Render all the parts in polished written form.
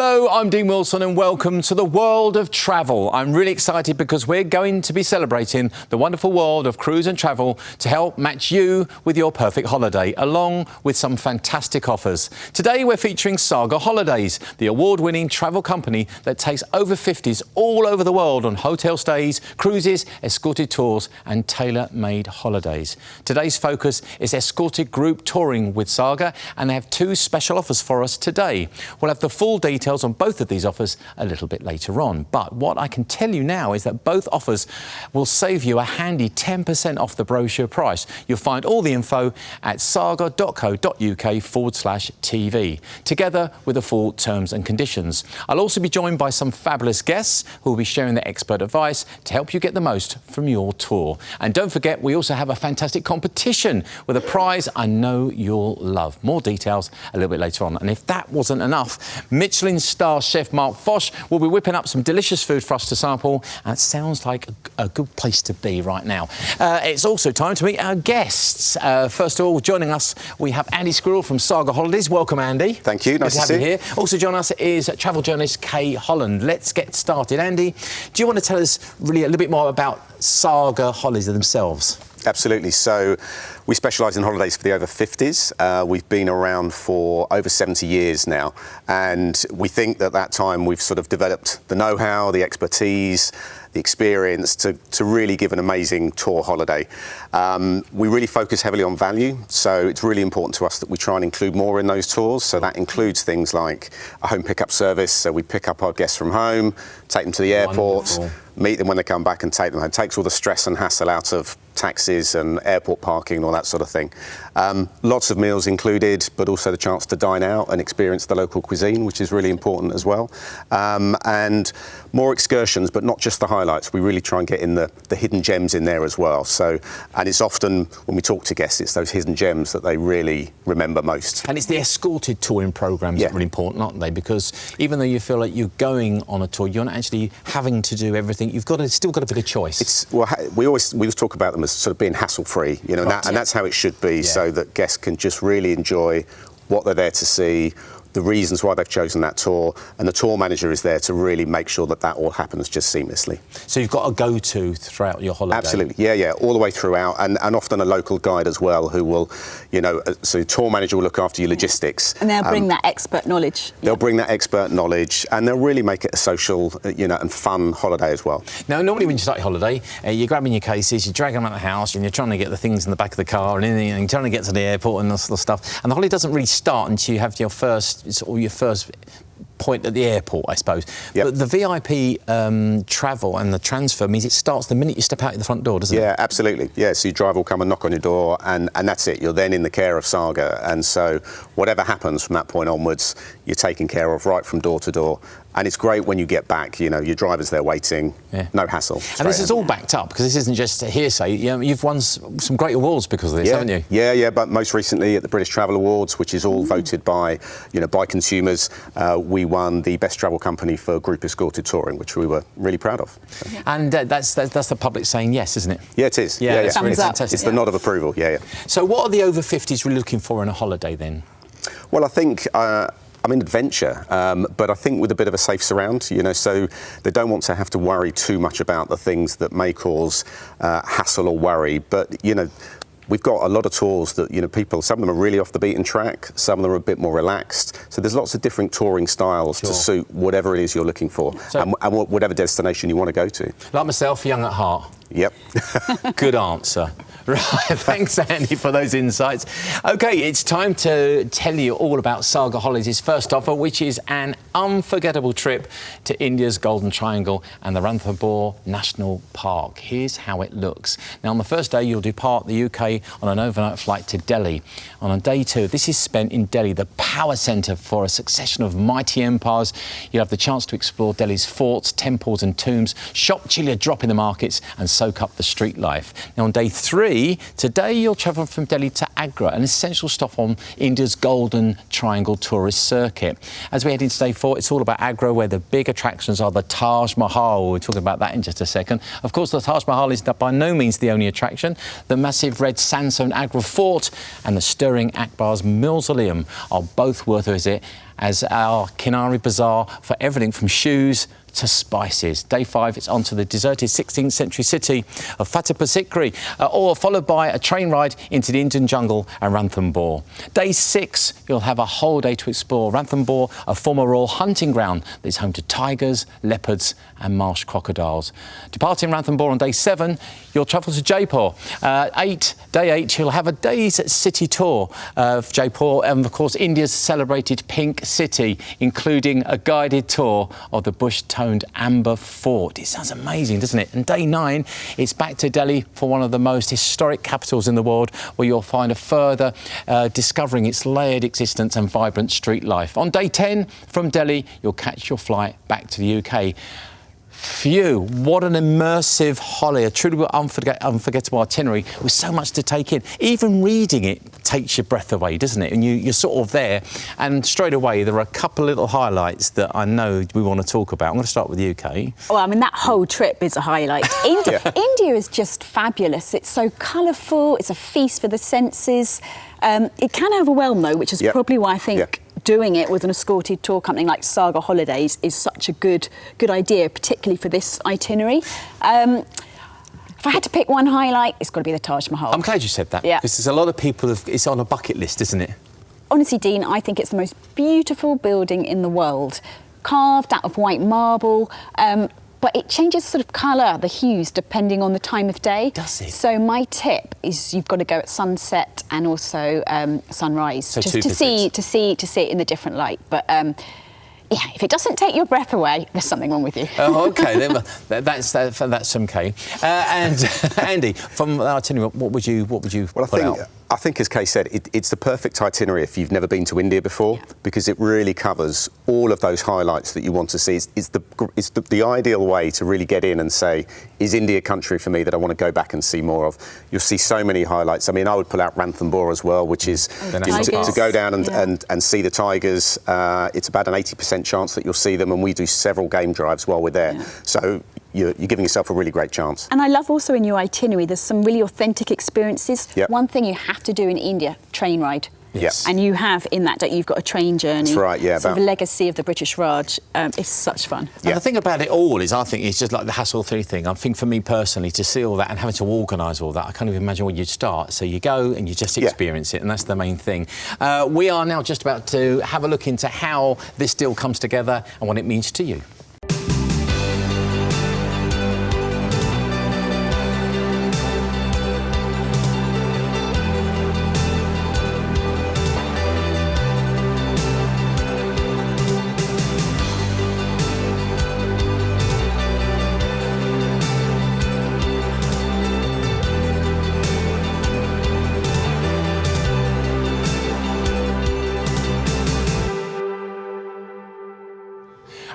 Hello, I'm Dean Wilson and welcome to the world of travel. I'm really excited because we're going to be celebrating the wonderful world of cruise and travel to help match you with your perfect holiday, along with some fantastic offers. Today we're featuring Saga Holidays, the award-winning travel company that takes over 50s all over the world on hotel stays, cruises, escorted tours and tailor-made holidays. Today's focus is escorted group touring with Saga, and they have two special offers for us today. We'll have the full details on both of these offers a little bit later on. But what I can tell you now is that both offers will save you a handy 10% off the brochure price. You'll find all the info at saga.co.uk/TV, together with the full terms and conditions. I'll also be joined by some fabulous guests who will be sharing their expert advice to help you get the most from your tour. And don't forget, we also have a fantastic competition with a prize I know you'll love. More details a little bit later on. And if that wasn't enough, Michelin-star chef Marc Fosh will be whipping up some delicious food for us to sample, and it sounds like a good place to be right now. It's also time to meet our guests. First of all, joining us, we have Andy Squirrel from Saga Holidays. Welcome, Andy. Thank you. Nice to have you here. Also joining us is travel journalist Kay Holland. Let's get started. Andy, do you want to tell us really a little bit more about Saga Holidays themselves? Absolutely. So we specialise in holidays for the over 50s. We've been around for over 70 years now, and we think that time we've sort of developed the know-how, the expertise, the experience to really give an amazing tour holiday. We really focus heavily on value, so it's really important to us that we try and include more in those tours. So that includes things like a home pickup service, so we pick up our guests from home, take them to the airport, meet them when they come back and take them home. It takes all the stress and hassle out of taxis and airport parking and all that sort of thing. Lots of meals included, but also the chance to dine out and experience the local cuisine, which is really important as well. And more excursions, but not just the highlights. We really try and get in the hidden gems in there as well. So, and it's often, when we talk to guests, it's those hidden gems that they really remember most. And it's the escorted touring programmes that are really important, aren't they? Because even though you feel like you're going on a tour, you're not actually having to do everything. You've still got a bit of choice. We always talk about them as sort of being hassle-free, you know, and that's how it should be, so that guests can just really enjoy what they're there to see, the reasons why they've chosen that tour, and the tour manager is there to really make sure that all happens just seamlessly. So you've got a go-to throughout your holiday? Absolutely, yeah, all the way throughout, and often a local guide as well who will, you know, so tour manager will look after your logistics. And they'll bring that expert knowledge. They'll bring that expert knowledge, and they'll really make it a social, you know, and fun holiday as well. Now, normally when you start your holiday, you're grabbing your cases, you're dragging them out of the house, and you're trying to get the things in the back of the car, and you're trying to get to the airport and that sort of stuff. And the holiday doesn't really start until you have your first point at the airport, I suppose. Yep. But the VIP travel and the transfer means it starts the minute you step out the front door, doesn't it? Yeah, absolutely. Yeah, so your driver will come and knock on your door, and that's it. You're then in the care of Saga, and so whatever happens from that point onwards, you're taken care of right from door to door. And it's great when you get back, you know, your driver's there waiting, no hassle. And this is all backed up, because this isn't just a hearsay. You've won some great awards because of this, haven't you? Yeah, but most recently at the British Travel Awards, which is all voted by, you know, by consumers, we won the Best Travel Company for Group Escorted Touring, which we were really proud of. And that's the public saying yes, isn't it? Yeah, it is. Yeah, it's really fantastic. It's the nod of approval, yeah. So what are the over 50s really looking for in a holiday then? Well, I think adventure, but I think with a bit of a safe surround, you know, so they don't want to have to worry too much about the things that may cause hassle or worry. But, you know, we've got a lot of tours that, you know, some of them are really off the beaten track, some of them are a bit more relaxed. So there's lots of different touring styles to suit whatever it is you're looking for, and whatever destination you want to go to. Like myself, young at heart. Yep. Good answer. Right, thanks Andy for those insights. OK, it's time to tell you all about Saga Holidays' first offer, which is an unforgettable trip to India's Golden Triangle and the Ranthambore National Park. Here's how it looks. Now, on the first day, you'll depart the UK on an overnight flight to Delhi. On day two, this is spent in Delhi, the power centre for a succession of mighty empires. You'll have the chance to explore Delhi's forts, temples and tombs, shop chili a drop in the markets and soak up the street life. Now, on day three, today you'll travel from Delhi to Agra, an essential stop on India's Golden Triangle tourist circuit. As we head into day four, it's all about Agra, where the big attractions are the Taj Mahal. We're talking about that in just a second. Of course, the Taj Mahal is by no means the only attraction. The massive red sandstone Agra fort and the stirring Akbar's mausoleum are both worth a visit. as our Kinari Bazaar for everything from shoes to spices. Day 5, it's on to the deserted 16th century city of Fateh Sikri, or followed by a train ride into the Indian jungle and Ranthambore. Day 6, you'll have a whole day to explore Ranthambore, a former royal hunting ground that is home to tigers, leopards and marsh crocodiles. Departing Ranthambore on day 7, you'll travel to Jaipur. Day 8, you'll have a day's city tour of Jaipur and, of course, India's celebrated Pink City, including a guided tour of the bush-toned Amber Fort. It sounds amazing, doesn't it? And day 9, it's back to Delhi for one of the most historic capitals in the world, where you'll find a further discovering its layered existence and vibrant street life. On day 10, from Delhi, you'll catch your flight back to the UK. Phew, what an immersive holiday, a truly unforgettable itinerary with so much to take in. Even reading it takes your breath away, doesn't it? And you're sort of there. And straight away, there are a couple of little highlights that I know we want to talk about. I'm going to start with the UK. Well, I mean, that whole trip is a highlight. India is just fabulous. It's so colourful. It's a feast for the senses. It can overwhelm, though, which is probably why I think doing it with an escorted tour company like Saga Holidays is such a good idea, particularly for this itinerary. If I had to pick one highlight, it's got to be the Taj Mahal. I'm glad you said that, because there's a lot of people, it's on a bucket list, isn't it? Honestly, Dean, I think it's the most beautiful building in the world. Carved out of white marble, but it changes sort of colour, the hues, depending on the time of day. Does it? So my tip is you've got to go at sunset and also sunrise, so just to see it in the different light. But if it doesn't take your breath away, there's something wrong with you. Oh, OK, that's okay. And Andy, from the itinerary, what would you put out? I think, as Kay said, it's the perfect itinerary if you've never been to India before, because it really covers all of those highlights that you want to see. It's the ideal way to really get in and say, is India a country for me that I want to go back and see more of? You'll see so many highlights. I mean, I would pull out Ranthambore as well, which is to go down and see the tigers. It's about an 80% chance that you'll see them, and we do several game drives while we're there. So you're giving yourself a really great chance. And I love also in your itinerary, there's some really authentic experiences. Yep. One thing you have to do in India, train ride. Yes. And you have in that you've got a train journey. That's right, yeah. Sort of a legacy of the British Raj. It's such fun. And the thing about it all is, I think it's just like the hassle-free thing. I think for me personally, to see all that and having to organise all that, I can't even imagine where you'd start. So you go and you just experience it, and that's the main thing. We are now just about to have a look into how this deal comes together and what it means to you.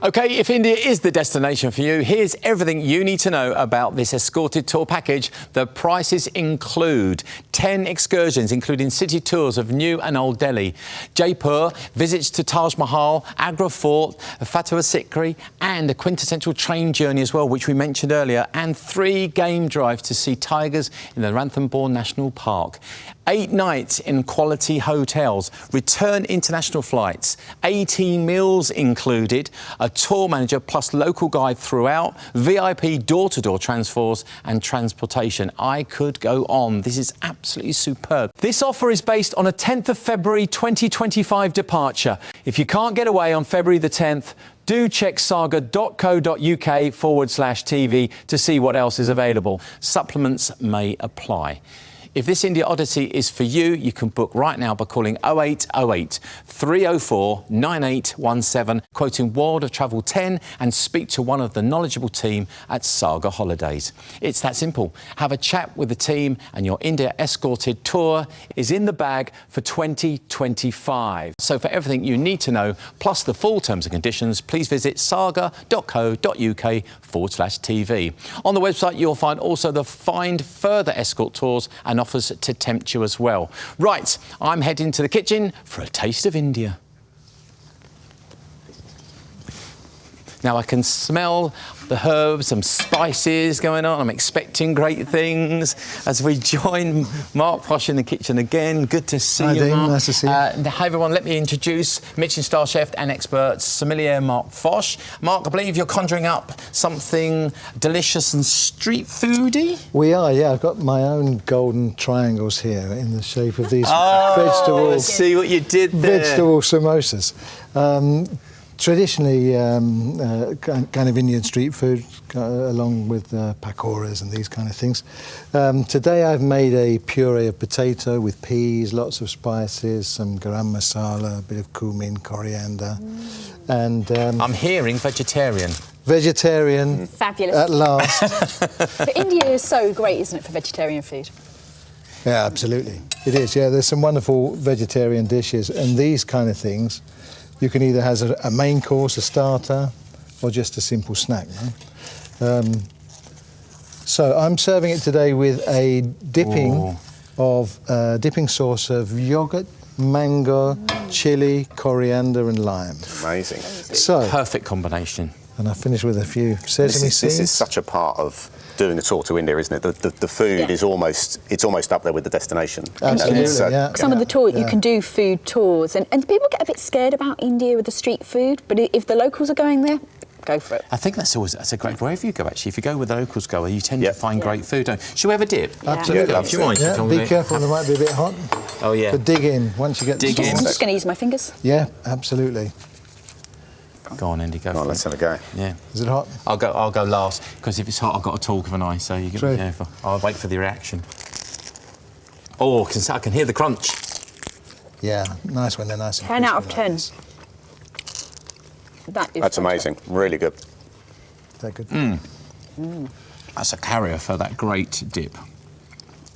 OK, if India is the destination for you, here's everything you need to know about this escorted tour package. The prices include 10 excursions, including city tours of New and Old Delhi, Jaipur, visits to Taj Mahal, Agra Fort, Fateh Sikri, and a quintessential train journey as well, which we mentioned earlier, and 3 game drives to see tigers in the Ranthambore National Park. 8 nights in quality hotels, return international flights, 18 meals included, a tour manager plus local guide throughout, VIP door-to-door transfers and transportation. I could go on. This is absolutely superb. This offer is based on a 10th of February 2025 departure. If you can't get away on February the 10th, do check saga.co.uk/TV to see what else is available. Supplements may apply. If this India Odyssey is for you, you can book right now by calling 0808 304 9817, quoting World of Travel 10, and speak to one of the knowledgeable team at Saga Holidays. It's that simple. Have a chat with the team and your India escorted tour is in the bag for 2025. So for everything you need to know, plus the full terms and conditions, please visit saga.co.uk/TV. On the website, you'll find also the find further escort tours and offers to tempt you as well. Right, I'm heading to the kitchen for a taste of India. Now I can smell the herbs, some spices going on. I'm expecting great things as we join Marc Fosh in the kitchen again. Good to see you, Dean. Marc. Nice to see you. Hi everyone, let me introduce Michelin-star chef and expert sommelier Marc Fosh. Marc, I believe you're conjuring up something delicious and street foody? We are, yeah. I've got my own golden triangles here in the shape of these Oh, see what you did there. vegetable samosas. Traditionally, kind of Indian street food, along with pakoras and these kind of things. Today I've made a puree of potato with peas, lots of spices, some garam masala, a bit of cumin, coriander, and I'm hearing vegetarian. Vegetarian. Fabulous. At last. But India is so great, isn't it, for vegetarian food? Yeah, absolutely. It is, yeah. There's some wonderful vegetarian dishes, and these kind of things, you can either have a main course, a starter, or just a simple snack. No? So I'm serving it today with a dipping sauce of yogurt, mango, chili, coriander, and lime. Amazing. So, Perfect combination. and I finish with a few sesame seeds. This is such a part of doing a tour to India, isn't it? The food is almost up there with the destination. Absolutely, So- yeah. Some of the tours, you Yeah. can do food tours, and people get a bit scared about India with the street food, but if the locals are going there, go for it. I think that's a great, wherever you go actually, if you go with the locals go, you tend Yeah. to find great food. Should we have a dip? Absolutely. Yeah, If you mind. Yeah, be careful, they might be a bit hot. Oh yeah. But dig in once you get Dig the in. I'm sauce. just going to use my fingers. Yeah, absolutely. Go on, Andy, go Come on, for let's it. have a go. Yeah. Is it hot? I'll go last, because if it's hot, I've got to talk, haven't I? So you get to be True. careful. I'll wait for the reaction. Oh, I can hear the crunch. Yeah, nice when they're nice and 10 out of crispy like 10. this. That is That's amazing. Really good. Is that good? That's a carrier for that great dip.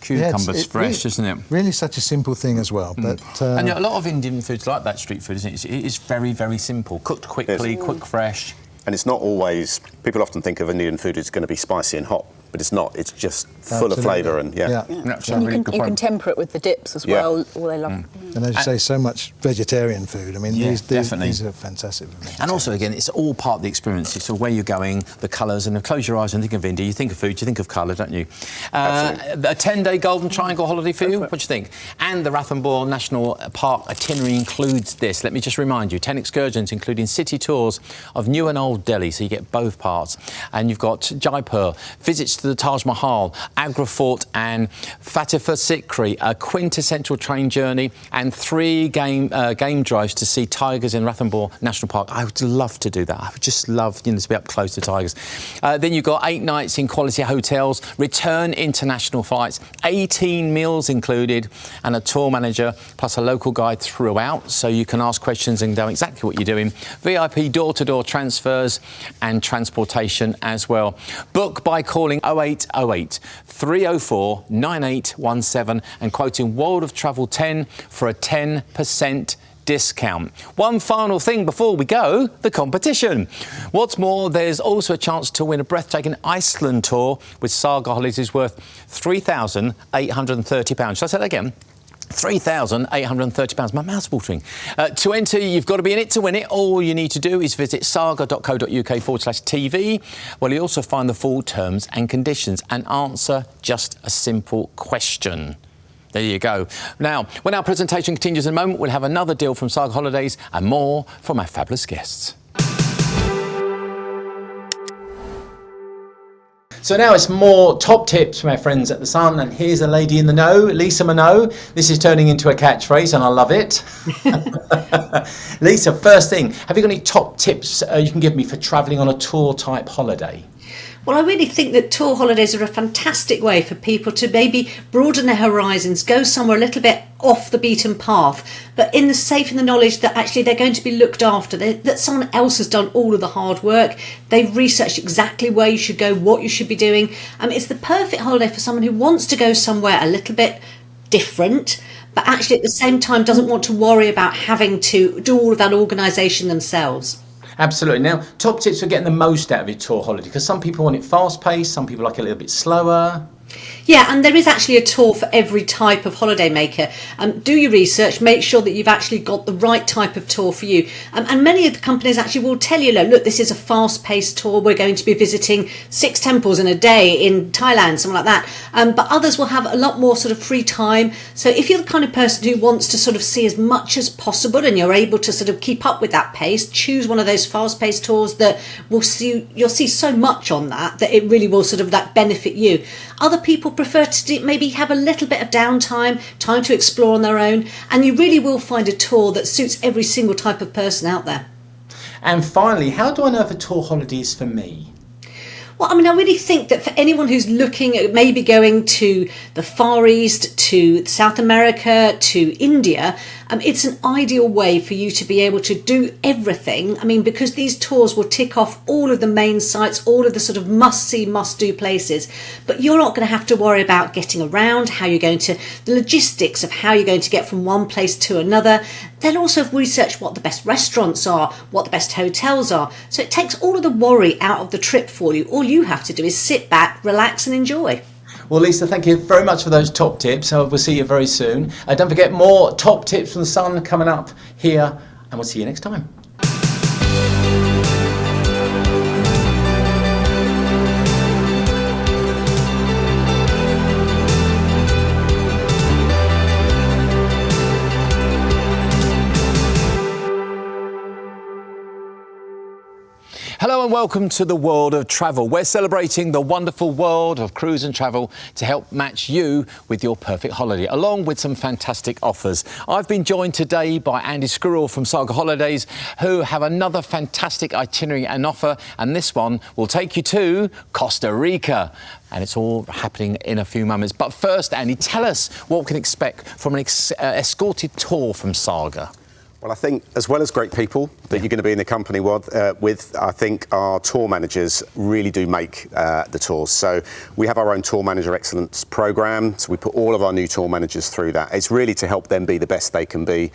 Yeah, Cucumbers fresh, isn't it? Really such a simple thing as well. But And a lot of Indian food's like that, street food, isn't it? It is very, very simple. Cooked quickly, quick, fresh. And it's not always, people often think of Indian food as going to be spicy and hot, but it's not. It's just full of Absolutely. flavour and That's a And really you good can point. temper it with the dips as Yeah. well. All they love. And as you say, so much vegetarian food. I mean, Yeah, definitely. these are fantastic. And also, again, it's all part of the experience. It's where you're going, the colours, and close your eyes and think of India. You think of food, you think of colour, don't you? A 10-day Golden Triangle holiday for you? What do you think? And the Ranthambore National Park itinerary includes this. Let me just remind you, 10 excursions, including city tours of new and old Delhi, so you get both parts. And you've got Jaipur, visits to the Taj Mahal, Agra Fort, and Fatehpur Sikri, a quintessential train journey, and 3 game drives to see tigers in Ranthambore National Park. I would love to do that. I would just love to be up close to tigers. Then you've got 8 nights in quality hotels, return international flights, 18 meals included, and a tour manager plus a local guide throughout, so you can ask questions and know exactly what you're doing. VIP door-to-door transfers and transportation as well. Book by calling 0808 304 9817 and quoting World of Travel 10 for a 10% discount. One final thing before we go, the competition. What's more, there's also a chance to win a breathtaking Iceland tour with Saga Holidays worth £3,830. Shall I say that again? £3,830. My mouth's watering. To enter, you've got to be in it to win it. All you need to do is visit saga.co.uk/TV, where you'll also find the full terms and conditions and answer just a simple question. There you go. Now, when our presentation continues in a moment, we'll have another deal from Saga Holidays and more from our fabulous guests. So now it's more top tips from our friends at The Sun, and here's a lady in the know, Lisa Minot. This is turning into a catchphrase and I love it. Lisa, first thing, have you got any top tips you can give me for travelling on a tour type holiday? Well, I really think that tour holidays are a fantastic way for people to maybe broaden their horizons, go somewhere a little bit off the beaten path, but in the knowledge that actually they're going to be looked after, that someone else has done all of the hard work. They've researched exactly where you should go, what you should be doing. It's the perfect holiday for someone who wants to go somewhere a little bit different, but actually at the same time doesn't want to worry about having to do all of that organisation themselves. Absolutely. Now, top tips for getting the most out of your tour holiday, because some people want it fast-paced, some people like it a little bit slower. Yeah, and there is actually a tour for every type of holiday maker. Do your research, make sure that you've actually got the right type of tour for you. And many of the companies actually will tell you, look, this is a fast-paced tour. We're going to be visiting 6 temples in a day in Thailand, something like that. But others will have a lot more sort of free time. So if you're the kind of person who wants to sort of see as much as possible and you're able to sort of keep up with that pace, choose one of those fast-paced tours that you'll see so much on that it really will sort of that benefit you. Other people prefer to maybe have a little bit of downtime, time to explore on their own, and you really will find a tour that suits every single type of person out there. And finally, how do I know if a tour holiday is for me? Well, I mean, I really think that for anyone who's looking at maybe going to the Far East, to South America, to India, it's an ideal way for you to be able to do everything. I mean, because these tours will tick off all of the main sites, all of the sort of must-see, must-do places. But you're not going to have to worry about getting around, the logistics of how you're going to get from one place to another. They'll also research what the best restaurants are, what the best hotels are. So it takes all of the worry out of the trip for you. All you have to do is sit back, relax and enjoy. Well, Lisa, thank you very much for those top tips. We'll see you very soon. Don't forget, more top tips from the sun coming up here, and we'll see you next time. Hello and welcome to the world of travel. We're celebrating the wonderful world of cruise and travel to help match you with your perfect holiday, along with some fantastic offers. I've been joined today by Andy Squirrell from Saga Holidays, who have another fantastic itinerary and offer, and this one will take you to Costa Rica. And it's all happening in a few moments. But first, Andy, tell us what we can expect from an escorted tour from Saga. Well, I think as well as great people that you're going to be in the company with, I think our tour managers really do make the tours. So we have our own tour manager excellence program. So we put all of our new tour managers through that. It's really to help them be the best they can be.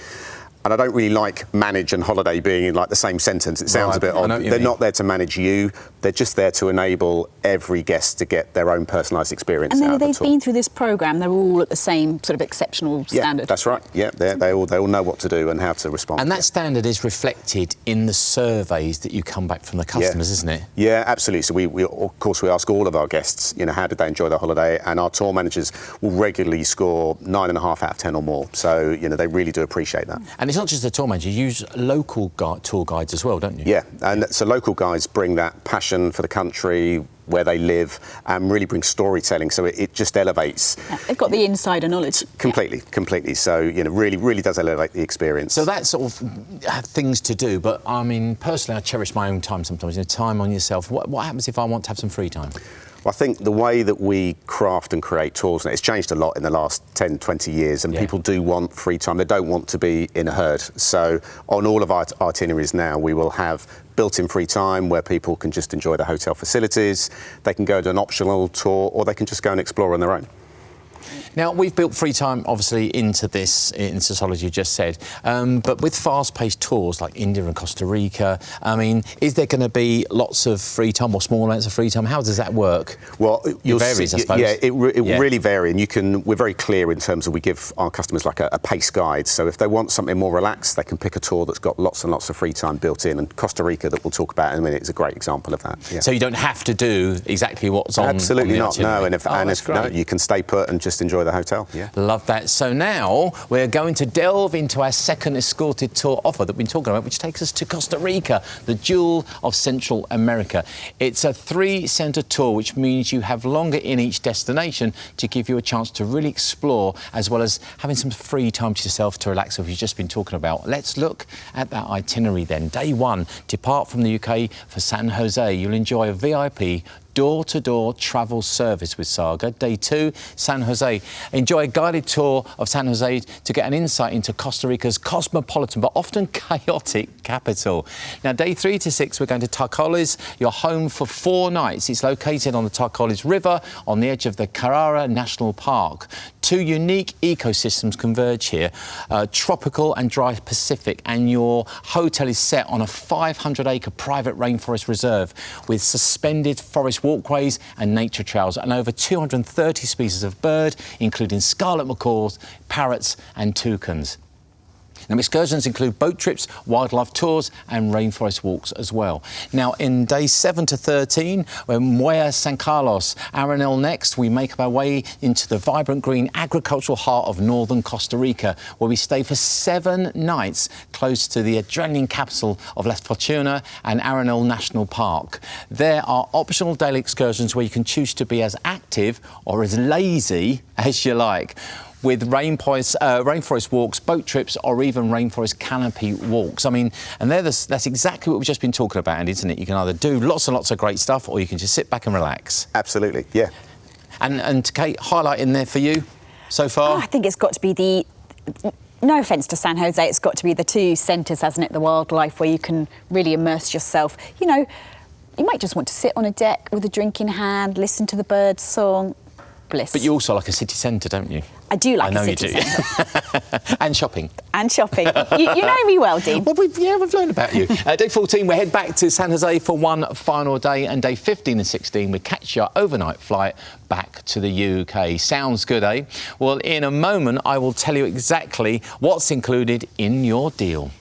And I don't really like manage and holiday being in like the same sentence. It sounds a bit odd. They're not there to manage you. They're just there to enable every guest to get their own personalised experience. And then they've been through this programme. They're all at the same sort of exceptional standard. Yeah, that's right. Yeah, they all know what to do and how to respond. And that standard is reflected in the surveys that you come back from the customers, isn't it? Yeah, absolutely. So we of course we ask all of our guests, how did they enjoy their holiday, and our tour managers will regularly score 9.5 out of 10 or more. So they really do appreciate that. And it's not just the tour manager. You use local tour guides as well, don't you? Yeah, and so local guides bring that passion for the country, where they live, and really bring storytelling. So it just elevates. Yeah, they've got the insider knowledge. Completely. So really does elevate the experience. So that's sort of things to do. But I mean, personally, I cherish my own time sometimes. Time on yourself. What happens if I want to have some free time? Well, I think the way that we craft and create tours, and it's changed a lot in the last 10, 20 years, and people do want free time. They don't want to be in a herd. So on all of our itineraries now, we will have built-in free time where people can just enjoy the hotel facilities. They can go to an optional tour, or they can just go and explore on their own. Now, we've built free time, obviously, into Saga, you just said. But with fast-paced tours like India and Costa Rica, I mean, is there going to be lots of free time or small amounts of free time? How does that work? Well, it varies, I suppose. Yeah, it really varies. And we're very clear in terms of we give our customers like a pace guide. So if they want something more relaxed, they can pick a tour that's got lots and lots of free time built in. And Costa Rica, that we'll talk about in a minute, is a great example of that. Yeah. So you don't have to do exactly what's on. Absolutely on not. No, and if you can stay put and just enjoy the hotel. Yeah. Love that. So now we're going to delve into our second escorted tour offer that we've been talking about, which takes us to Costa Rica, the jewel of Central America. It's a 3-center tour, which means you have longer in each destination to give you a chance to really explore, as well as having some free time to yourself to relax, as we've just been talking about. Let's look at that itinerary then. Day 1, depart from the UK for San Jose. You'll enjoy a VIP door-to-door travel service with Saga. Day 2, San Jose. Enjoy a guided tour of San Jose to get an insight into Costa Rica's cosmopolitan but often chaotic capital. Now, day 3 to 6, we're going to Tacoles, your home for 4 nights. It's located on the Tacoles River on the edge of the Carrara National Park. 2 unique ecosystems converge here, tropical and dry Pacific, and your hotel is set on a 500-acre private rainforest reserve with suspended forest walkways and nature trails, and over 230 species of bird, including scarlet macaws, parrots and toucans. Now, excursions include boat trips, wildlife tours and rainforest walks as well. Now, in days 7 to 13, we're Muelle San Carlos, Arenal next, we make our way into the vibrant green agricultural heart of northern Costa Rica, where we stay for 7 nights close to the adrenaline capital of La Fortuna and Arenal National Park. There are optional daily excursions where you can choose to be as active or as lazy as you like, with rainforest walks, boat trips, or even rainforest canopy walks. I mean, and that's exactly what we've just been talking about, isn't it? You can either do lots and lots of great stuff, or you can just sit back and relax. Absolutely, yeah. And Kate, highlight in there for you so far? Oh, I think it's got to be no offence to San Jose, it's got to be the 2 centres, hasn't it? The wildlife, where you can really immerse yourself. You know, you might just want to sit on a deck with a drink in hand, listen to the birds' song. Bliss. But you also like a city centre, don't you? I do like a city centre. And shopping. And shopping. You know me well, Dean. Well, we've learned about you. Day 14, we head back to San Jose for one final day, and day 15 and 16, we catch your overnight flight back to the UK. Sounds good, eh? Well, in a moment, I will tell you exactly what's included in your deal.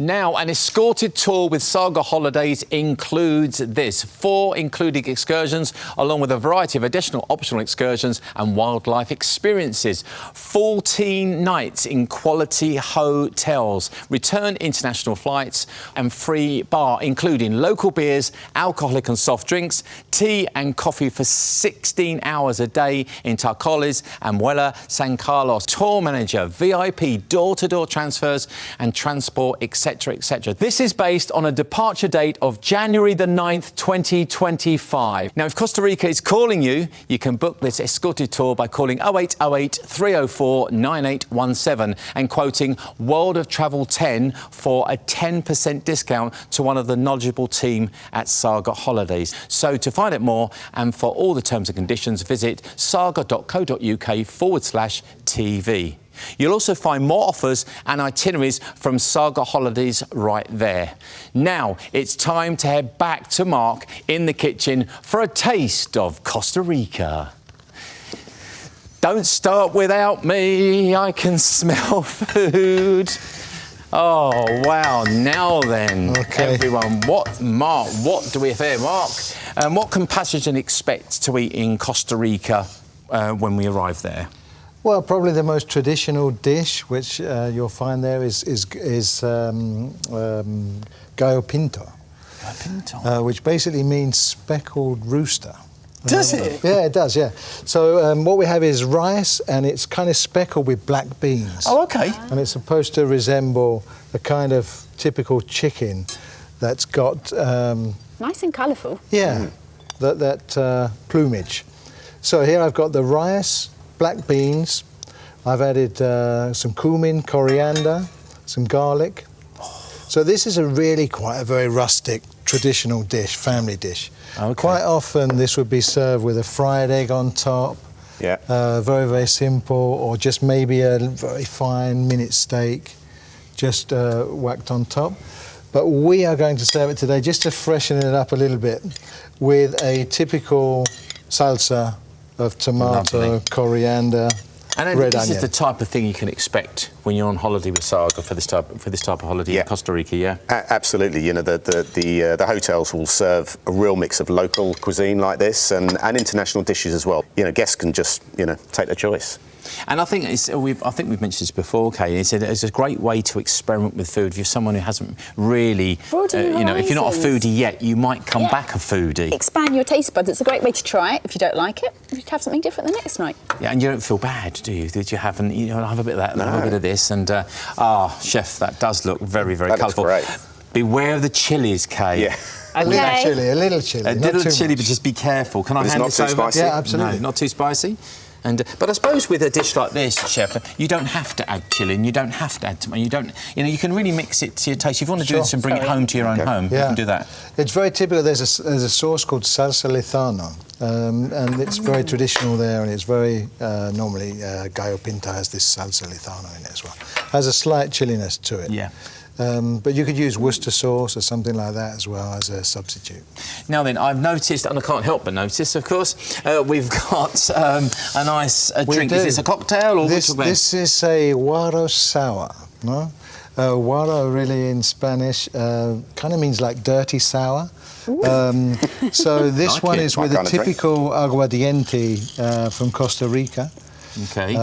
Now, an escorted tour with Saga Holidays includes this: 4 including excursions, along with a variety of additional optional excursions and wildlife experiences. 14 nights in quality hotels, return international flights and free bar, including local beers, alcoholic and soft drinks, tea and coffee for 16 hours a day in Tarcoles and Muelle San Carlos. Tour manager, VIP, door-to-door transfers and transport, etc. etc. This is based on a departure date of January the 9th, 2025. Now, if Costa Rica is calling you, you can book this escorted tour by calling 0808 304 9817 and quoting World of Travel 10 for a 10% discount to one of the knowledgeable team at Saga Holidays. So to find out more and for all the terms and conditions, visit saga.co.uk/TV. You'll also find more offers and itineraries from Saga Holidays right there. Now, it's time to head back to Marc in the kitchen for a taste of Costa Rica. Don't start without me, I can smell food. Oh, wow, now then, Okay. everyone, what do we have here, Marc? What can passengers expect to eat in Costa Rica when we arrive there? Well, probably the most traditional dish, which you'll find there, is Gallo pinto. Pinto. Which basically means speckled rooster. Does it? Yeah, it does, yeah. So what we have is rice, and it's kind of speckled with black beans. Oh, OK. And it's supposed to resemble a kind of typical chicken that's got... Nice and colourful. yeah, that plumage. So here I've got the rice, black beans. I've added some cumin, coriander, some garlic. So this is quite a very rustic, traditional dish, family dish. Okay. Quite often this would be served with a fried egg on top. Yeah. Very, very simple, or just maybe a very fine minute steak, just whacked on top. But we are going to serve it today just to freshen it up a little bit with a typical salsa of tomato, Lovely. coriander, And red this onion. is the type of thing you can expect when you're on holiday with Saga for this type of holiday Yeah. in Costa Rica, yeah? Absolutely. You know, the hotels will serve a real mix of local cuisine like this and international dishes as well. You know, guests can just, take their choice. And I think we've mentioned this before, Kay. It's a great way to experiment with food. If you're someone who hasn't really, Broaden your if you're not a horizons. foodie yet, you might come Yeah. back a foodie. Expand your taste buds. It's a great way to try it. If you don't like it, you have something different the next night. Yeah, and you don't feel bad, do you? That you haven't, have a bit of that, a little bit of this, and chef, that does look very, very That looks colourful. great. Beware of the chilies, Kay. Yeah. A little chilly. A not little too chili, much. but just be careful. Can I It's hand not this too over? spicy? Yeah, absolutely. No, not too spicy. And but I suppose with a dish like this, chef, you don't have to add chilli, and you don't have to add tomato. You can really mix it to your taste. If you want to do this and bring it home to your own home, you can do that. It's very typical. There's a sauce called Salsa Lizano, and it's very traditional there, and it's very normally Gallo pinto has this Salsa Lizano in it as well. Has a slight chilliness to it. Yeah. But you could use Worcester sauce or something like that as well as a substitute. Now then, I've noticed, and I can't help but notice, of course, we've got a nice drink. Is this a cocktail or this is a guaro sour, no? Guaro really in Spanish kind of means like dirty sour. So this one is with a typical aguardiente from Costa Rica. Okay.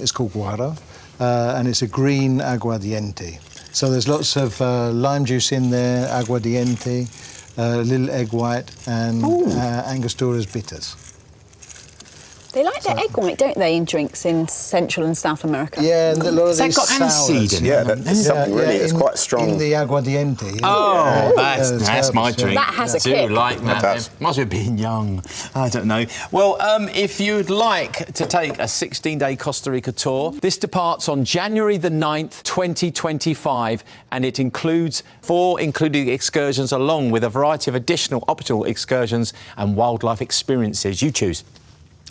It's called guaro, and it's a green aguardiente. So there's lots of lime juice in there, aguardiente, a little egg white, and Angostura's bitters. They like their egg white, don't they, in drinks in Central and South America? Yeah, and a lot of Has these that got aniseed in it? Yeah, that's something really, it's quite strong. In the aguardiente. Oh, that's my drink. That has a I kick. do like that. Must have been young. I don't know. Well, if you'd like to take a 16-day Costa Rica tour, this departs on January the 9th, 2025, and it includes 4 including excursions along with a variety of additional optional excursions and wildlife experiences. You choose.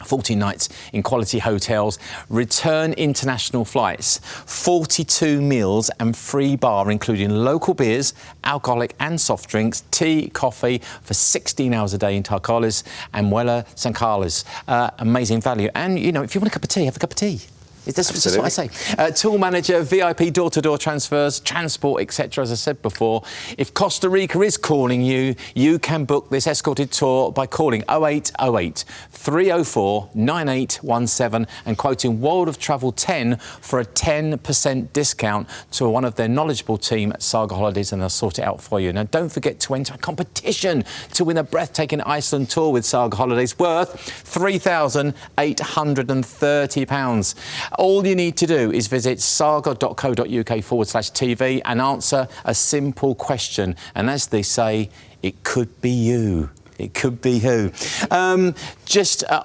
14 nights in quality hotels, return international flights, 42 meals and free bar, including local beers, alcoholic and soft drinks, tea, coffee for 16 hours a day in Tarcales and Muela San Carlos. Amazing value. And, if you want a cup of tea, have a cup of tea. That's just what I say. Tool manager, VIP door-to-door transfers, transport, etc. As I said before, if Costa Rica is calling you, you can book this escorted tour by calling 0808 304 9817 and quoting World of Travel 10 for a 10% discount to one of their knowledgeable team at Saga Holidays, and they'll sort it out for you. Now, don't forget to enter a competition to win a breathtaking Iceland tour with Saga Holidays worth £3,830. All you need to do is visit saga.co.uk/TV and answer a simple question. And as they say, it could be you. It could be who. I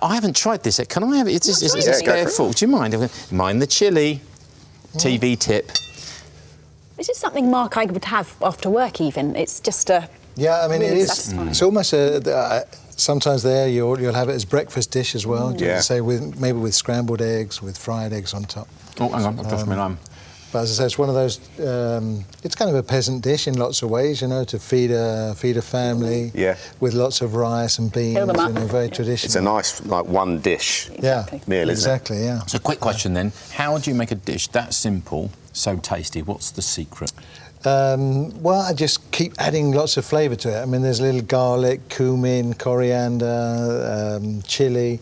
haven't tried this yet. Can I have it? It's a spare fork. Do you mind? Mind the chili. TV tip. This is something, Mark, I would have after work even. It's just a... Yeah, I mean, it is. Satisfying. It's almost sometimes there you'll have it as breakfast dish as well. Yeah. Say maybe with scrambled eggs, with fried eggs on top. Oh, hang on, I've dropped my lime. But as I say, it's one of those. It's kind of a peasant dish in lots of ways, to feed a family. Yeah. With lots of rice and beans. Fill them up. Very traditional. It's a nice, one dish meal, isn't it? Exactly. Yeah. So, quick question then: how do you make a dish that simple, so tasty? What's the secret? Well, I just keep adding lots of flavour to it. I mean, there's a little garlic, cumin, coriander, chilli.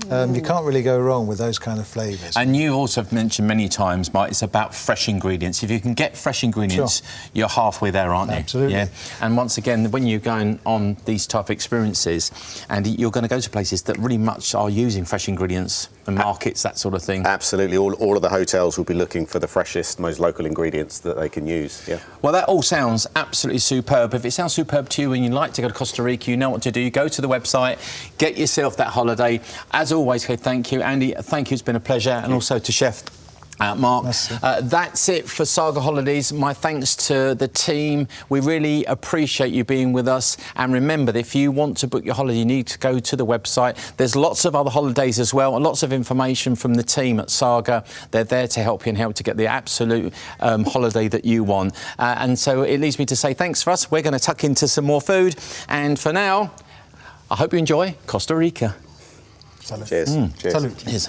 You can't really go wrong with those kind of flavours. And you also have mentioned many times, Mike, it's about fresh ingredients. If you can get fresh ingredients, you're halfway there, aren't you? Absolutely. Yeah. And once again, when you're going on these type of experiences, and you're going to go to places that really much are using fresh ingredients and markets, that sort of thing. Absolutely. All of the hotels will be looking for the freshest, most local ingredients that they can use. Yeah. Well, that all sounds absolutely superb. If it sounds superb to you and you'd like to go to Costa Rica, you know what to do. You go to the website, get yourself that holiday. As always, thank you, Andy. Thank you. It's been a pleasure. And also to Chef Mark. That's it for Saga Holidays. My thanks to the team. We really appreciate you being with us. And remember that if you want to book your holiday, you need to go to the website. There's lots of other holidays as well, and lots of information from the team at Saga. They're there to help you and help to get the absolute holiday that you want. And so it leaves me to say thanks for us. We're going to tuck into some more food. And for now, I hope you enjoy Costa Rica. Salud. Cheers. Salud. Cheers.